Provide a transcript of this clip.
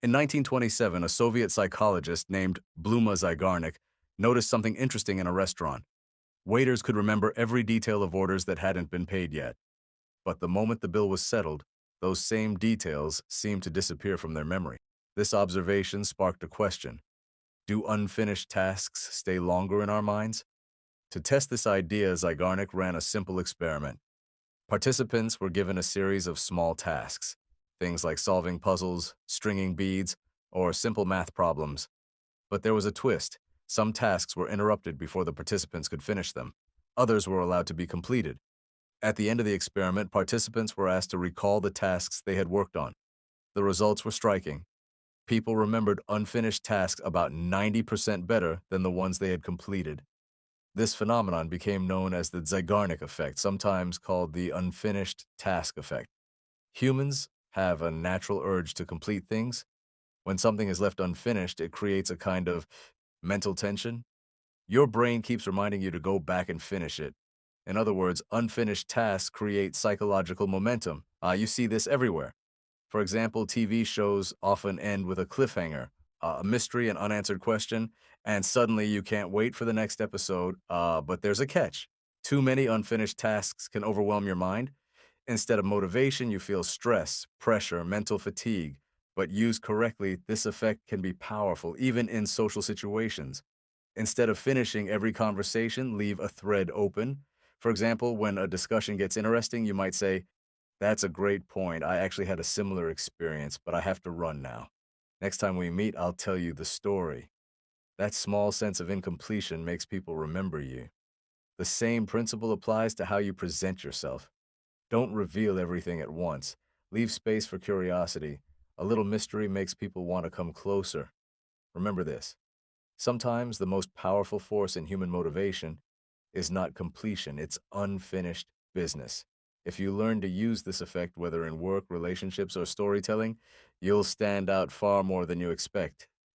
In 1927, a Soviet psychologist named Bluma Zeigarnik noticed something interesting in a restaurant. Waiters could remember every detail of orders that hadn't been paid yet. But the moment the bill was settled, those same details seemed to disappear from their memory. This observation sparked a question. Do unfinished tasks stay longer in our minds? To test this idea, Zeigarnik ran a simple experiment. Participants were given a series of small tasks, things like solving puzzles, stringing beads, or simple math problems. But there was a twist. Some tasks were interrupted before the participants could finish them. Others were allowed to be completed. At the end of the experiment, participants were asked to recall the tasks they had worked on. The results were striking. People remembered unfinished tasks about 90% better than the ones they had completed. This phenomenon became known as the Zeigarnik Effect, sometimes called the unfinished task effect. Humans have a natural urge to complete things. When something is left unfinished, it creates a kind of mental tension. Your brain keeps reminding you to go back and finish it. In other words, unfinished tasks create psychological momentum. You see this everywhere. For example, TV shows often end with a cliffhanger, a mystery, an unanswered question, and suddenly you can't wait for the next episode, but there's a catch. Too many unfinished tasks can overwhelm your mind. Instead of motivation, you feel stress, pressure, mental fatigue. But used correctly, this effect can be powerful, even in social situations. Instead of finishing every conversation, leave a thread open. For example, when a discussion gets interesting, you might say, "That's a great point. I actually had a similar experience, but I have to run now. Next time we meet, I'll tell you the story." That small sense of incompletion makes people remember you. The same principle applies to how you present yourself. Don't reveal everything at once. Leave space for curiosity. A little mystery makes people want to come closer. Remember this. Sometimes the most powerful force in human motivation is not completion, it's unfinished business. If you learn to use this effect, whether in work, relationships, or storytelling, you'll stand out far more than you expect.